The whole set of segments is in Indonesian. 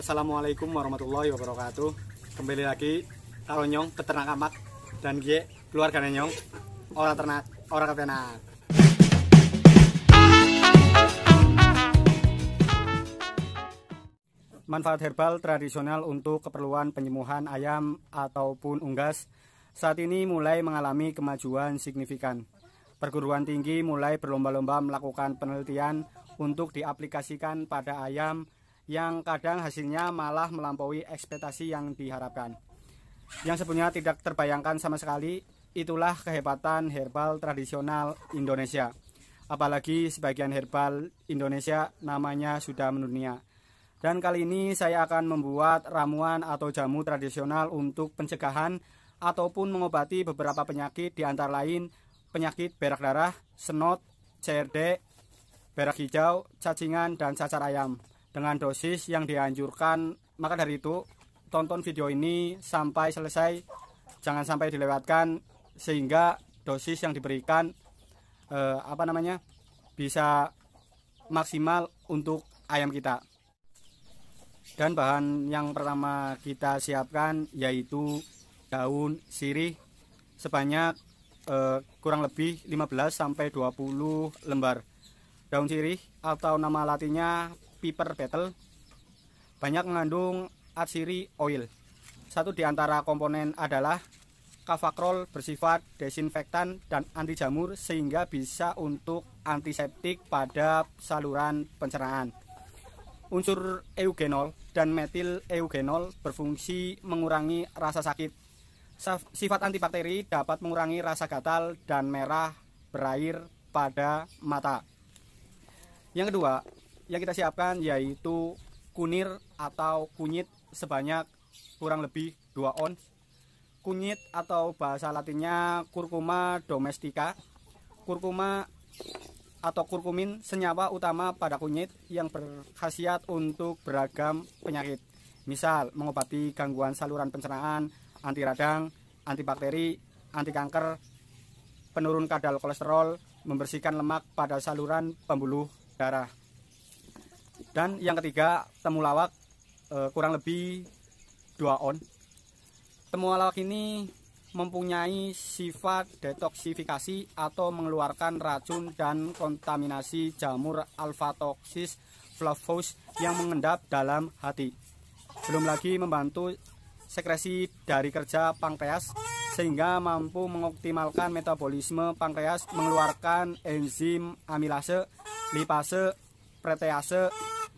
Assalamualaikum warahmatullahi wabarakatuh. Kembali lagi karo Nyong peternak amak dan gie keluarga Nyong orang ternak orang ketenak. Manfaat herbal tradisional untuk keperluan penyembuhan ayam ataupun unggas saat ini mulai mengalami kemajuan signifikan. Perguruan tinggi mulai berlomba-lomba melakukan penelitian untuk diaplikasikan pada ayam yang kadang hasilnya malah melampaui ekspektasi yang diharapkan. Yang sebenarnya tidak terbayangkan sama sekali, itulah kehebatan herbal tradisional Indonesia. Apalagi sebagian herbal Indonesia namanya sudah mendunia. Dan kali ini saya akan membuat ramuan atau jamu tradisional untuk pencegahan ataupun mengobati beberapa penyakit, di antara lain penyakit berak darah, senot, CRD, berak hijau, cacingan, dan cacar ayam dengan dosis yang dianjurkan. Maka dari itu, tonton video ini sampai selesai, jangan sampai dilewatkan, sehingga dosis yang diberikan bisa maksimal untuk ayam kita. Dan bahan yang pertama kita siapkan yaitu daun sirih sebanyak kurang lebih 15-20 lembar. Daun sirih atau nama latinnya Piper betel banyak mengandung atsiri oil. Satu di antara komponen adalah kafakrol, bersifat desinfektan dan anti jamur sehingga bisa untuk antiseptik pada saluran pencernaan. Unsur eugenol dan metil eugenol berfungsi mengurangi rasa sakit. Sifat antibakteri dapat mengurangi rasa gatal dan merah berair pada mata. Yang kedua yang kita siapkan yaitu kunir atau kunyit sebanyak kurang lebih 2 ons. Kunyit atau bahasa latinnya Curcuma domestica. Kurkuma atau kurkumin senyawa utama pada kunyit yang berkhasiat untuk beragam penyakit. Misal mengobati gangguan saluran pencernaan, anti radang, antibakteri, anti kanker, penurun kadar kolesterol, membersihkan lemak pada saluran pembuluh darah. Dan yang ketiga, temulawak kurang lebih 2 on. Temulawak ini mempunyai sifat detoksifikasi atau mengeluarkan racun dan kontaminasi jamur Alphatoksis flavus yang mengendap dalam hati. Belum lagi membantu sekresi dari kerja pankreas sehingga mampu mengoptimalkan metabolisme pankreas, mengeluarkan enzim amilase, lipase, protease,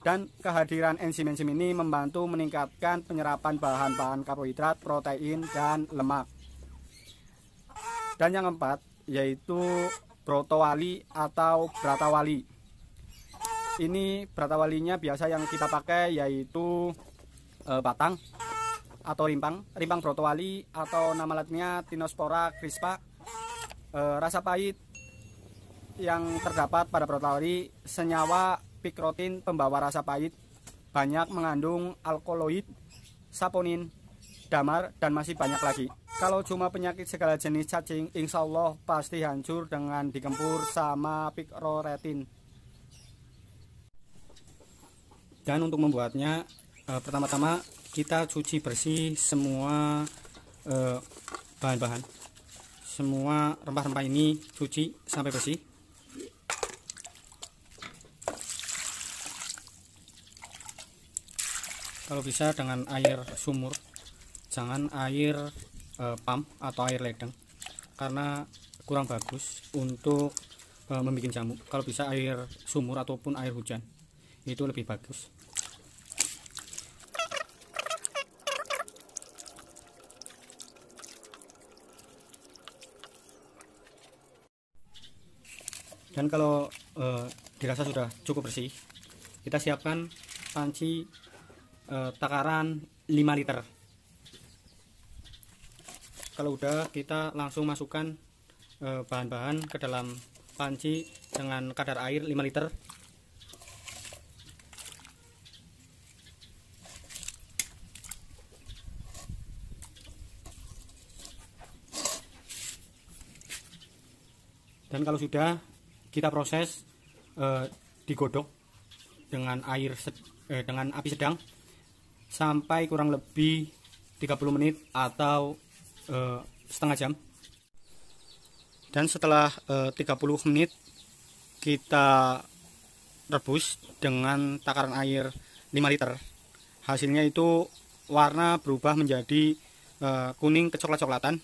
dan kehadiran enzim-enzim ini membantu meningkatkan penyerapan bahan-bahan karbohidrat, protein, dan lemak. Dan yang keempat yaitu brotowali atau bratawali. Ini bratawalinya biasa yang kita pakai yaitu batang atau rimpang brotowali atau nama latinnya Tinospora crispa. Rasa pahit yang terdapat pada brotowali senyawa pikrotin pembawa rasa pahit, banyak mengandung alkaloid, saponin, damar, dan masih banyak lagi. Kalau cuma penyakit segala jenis cacing, insya Allah pasti hancur dengan digempur sama pikroretin. Dan untuk membuatnya, pertama-tama kita cuci bersih semua bahan-bahan. Semua rempah-rempah ini cuci sampai bersih. Kalau bisa dengan air sumur, jangan air pump atau air ledeng, karena kurang bagus untuk membuat jamu. Kalau bisa air sumur ataupun air hujan, itu lebih bagus. Dan kalau dirasa sudah cukup bersih, kita siapkan panci takaran 5 liter. Kalau udah, kita langsung masukkan bahan-bahan ke dalam panci dengan kadar air 5 liter. Dan kalau sudah, kita proses digodok dengan api sedang sampai kurang lebih 30 menit atau setengah jam. Dan setelah 30 menit kita rebus dengan takaran air 5 liter. Hasilnya itu warna berubah menjadi kuning kecoklat-coklatan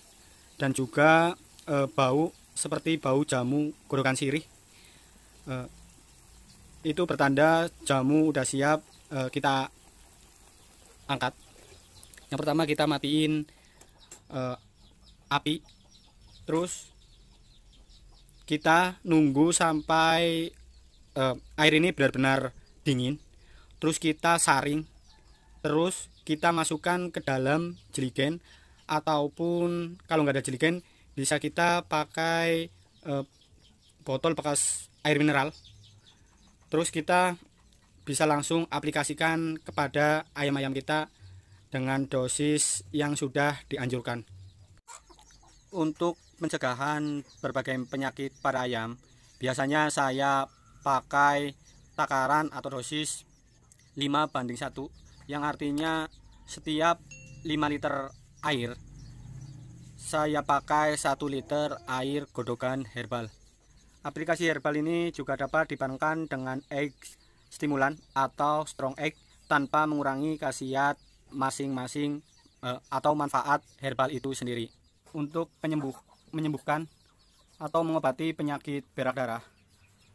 dan juga bau seperti bau jamu godhogan sirih. Itu bertanda jamu udah siap kita angkat. Yang pertama kita matiin api, terus kita nunggu sampai air ini benar-benar dingin, terus kita saring, terus kita masukkan ke dalam jeligen, ataupun kalau nggak ada jeligen bisa kita pakai botol bekas air mineral. Terus kita bisa langsung aplikasikan kepada ayam-ayam kita dengan dosis yang sudah dianjurkan. Untuk pencegahan berbagai penyakit pada ayam, biasanya saya pakai takaran atau dosis 5:1, yang artinya setiap 5 liter air saya pakai 1 liter air godhogan herbal. Aplikasi herbal ini juga dapat dibarengkan dengan egg stimulan atau strong egg tanpa mengurangi khasiat masing-masing atau manfaat herbal itu sendiri. Untuk menyembuhkan atau mengobati penyakit berak darah,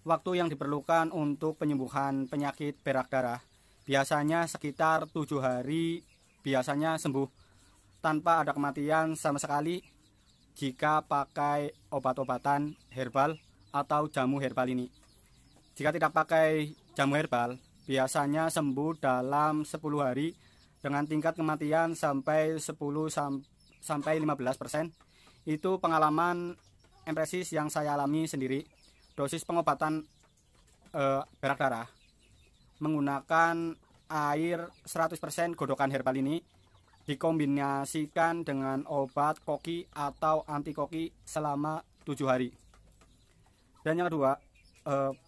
waktu yang diperlukan untuk penyembuhan penyakit berak darah biasanya sekitar 7 hari, biasanya sembuh tanpa ada kematian sama sekali jika pakai obat-obatan herbal atau jamu herbal ini. Jika tidak pakai jamu herbal, biasanya sembuh dalam 10 hari dengan tingkat kematian sampai 10-15%. Itu pengalaman empiris yang saya alami sendiri. Dosis pengobatan berak darah menggunakan air 100% godhogan herbal ini dikombinasikan dengan obat koki atau anti koki selama 7 hari. Dan yang kedua,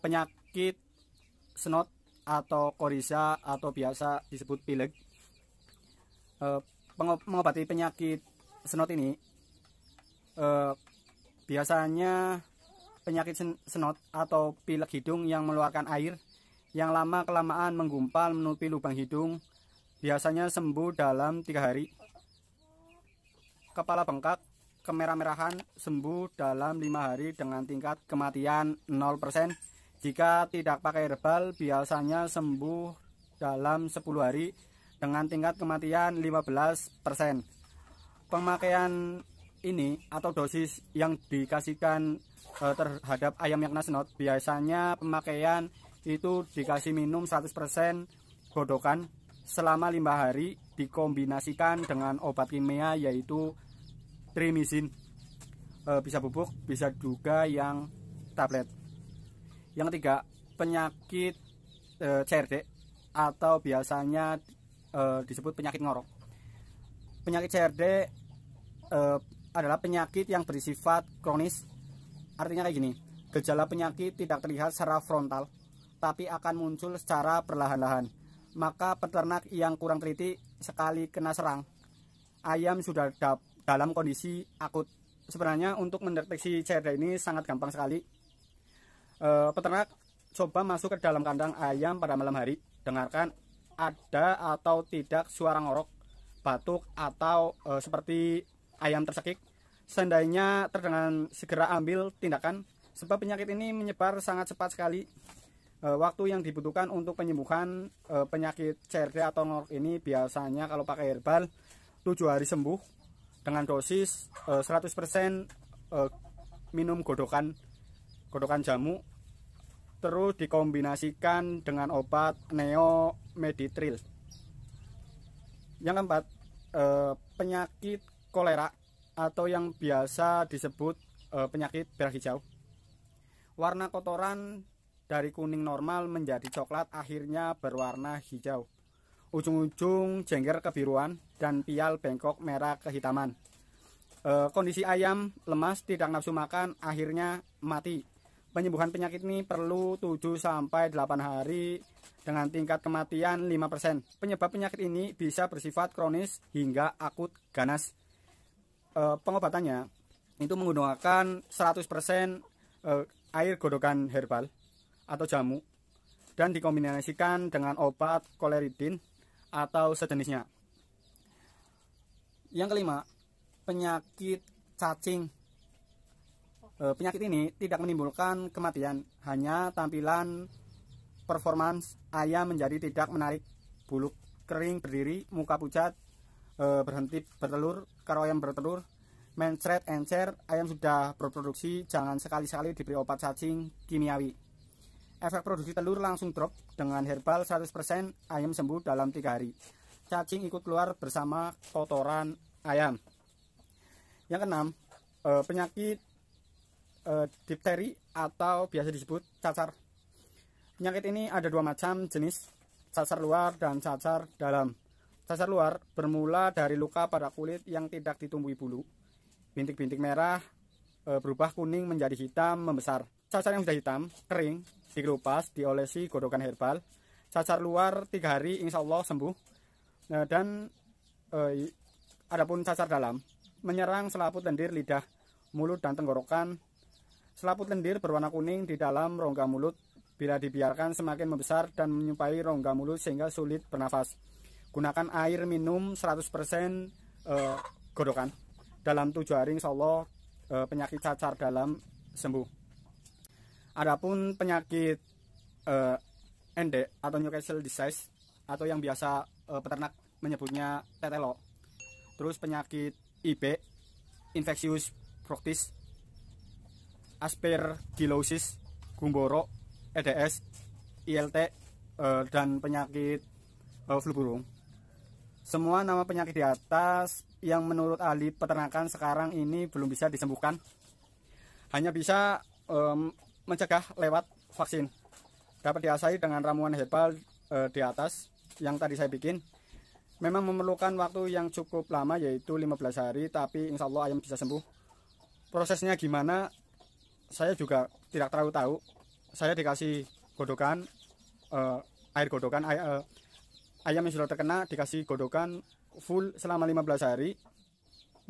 penyakit snot atau koryza atau biasa disebut pilek. Mengobati penyakit snot ini biasanya penyakit snot atau pilek hidung yang mengeluarkan air yang lama kelamaan menggumpal menutupi lubang hidung biasanya sembuh dalam 3 hari. Kepala bengkak kemerah-merahan sembuh dalam 5 hari dengan tingkat kematian 0%. Jika tidak pakai herbal biasanya sembuh dalam 10 hari dengan tingkat kematian 15%. Pemakaian ini atau dosis yang dikasihkan terhadap ayam yang kena snot, biasanya pemakaian itu dikasih minum 100% godhogan selama 5 hari dikombinasikan dengan obat kimia yaitu trimizin. Bisa bubuk, bisa juga yang tablet. Yang ketiga, penyakit CRD atau biasanya disebut penyakit ngorok. Penyakit CRD adalah penyakit yang bersifat kronis. Artinya kayak gini, gejala penyakit tidak terlihat secara frontal, tapi akan muncul secara perlahan-lahan. Maka peternak yang kurang teliti sekali kena serang, ayam sudah dalam kondisi akut. Sebenarnya untuk mendeteksi CRD ini sangat gampang sekali. Peternak coba masuk ke dalam kandang ayam pada malam hari, dengarkan ada atau tidak suara ngorok, batuk, atau seperti ayam tercekik. Seandainya terdengar, segera ambil tindakan, sebab penyakit ini menyebar sangat cepat sekali. Waktu yang dibutuhkan untuk penyembuhan penyakit CRD atau ngorok ini biasanya kalau pakai herbal 7 hari sembuh dengan dosis 100% minum godhogan jamu, terus dikombinasikan dengan obat neomeditril. Yang keempat, penyakit kolera atau yang biasa disebut penyakit berak hijau. Warna kotoran dari kuning normal menjadi coklat akhirnya berwarna hijau. Ujung-ujung jengger kebiruan dan pial bengkok merah kehitaman. Kondisi ayam lemas, tidak nafsu makan, akhirnya mati. Penyembuhan penyakit ini perlu 7-8 hari dengan tingkat kematian 5%. Penyebab penyakit ini bisa bersifat kronis hingga akut ganas. Pengobatannya itu menggunakan 100% air godokan herbal atau jamu dan dikombinasikan dengan obat koleridin atau sejenisnya. Yang kelima, penyakit cacing. Penyakit ini tidak menimbulkan kematian, hanya tampilan performance ayam menjadi tidak menarik, bulu kering berdiri, muka pucat, berhenti bertelur. Kalau ayam bertelur, mencret, encer, ayam sudah berproduksi, jangan sekali-sekali diberi obat cacing kimiawi. Efek produksi telur langsung drop, dengan herbal 100% ayam sembuh dalam 3 hari. Cacing ikut keluar bersama kotoran ayam. Yang keenam, penyakit difteri atau biasa disebut cacar. Penyakit ini ada 2 macam jenis, cacar luar dan cacar dalam. Cacar luar bermula dari luka pada kulit yang tidak ditumbuhi bulu. Bintik-bintik merah berubah kuning menjadi hitam membesar. Cacar yang sudah hitam, kering, dikelupas, diolesi godokan herbal. Cacar luar 3 hari insya Allah sembuh. Dan adapun cacar dalam menyerang selaput lendir, lidah, mulut, dan tenggorokan. Selaput lendir berwarna kuning di dalam rongga mulut. Bila dibiarkan semakin membesar dan menyupai rongga mulut sehingga sulit bernafas. Gunakan air minum 100% godokan. Dalam 7 hari insya Allah penyakit cacar dalam sembuh. Adapun penyakit endek atau Newcastle disease atau yang biasa peternak menyebutnya tetelo. Terus penyakit IB, infectious bronchitis, aspergillosis, gumboro, EDS, ILT, dan penyakit flu burung. Semua nama penyakit di atas yang menurut ahli peternakan sekarang ini belum bisa disembuhkan. Hanya bisa mencegah lewat vaksin. Dapat diasai dengan ramuan herbal di atas yang tadi saya bikin. Memang memerlukan waktu yang cukup lama, yaitu 15 hari, tapi insya Allah ayam bisa sembuh. Prosesnya gimana? Saya juga tidak terlalu tahu. Saya dikasih godokan, air godokan, ayam yang sudah terkena dikasih godokan full selama 15 hari,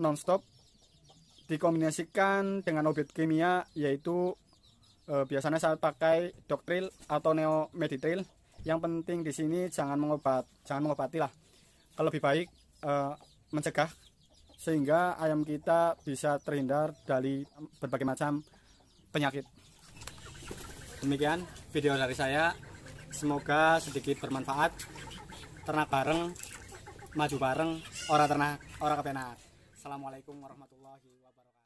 non-stop, dikombinasikan dengan obat kimia, yaitu biasanya saya pakai Doktril atau Neomeditril. Yang penting di sini jangan mengobati lah. Kalau lebih baik mencegah, sehingga ayam kita bisa terhindar dari berbagai macam penyakit. Demikian video dari saya, semoga sedikit bermanfaat. Ternak bareng, maju bareng, ora ternak, ora kepenak. Assalamualaikum warahmatullahi wabarakatuh.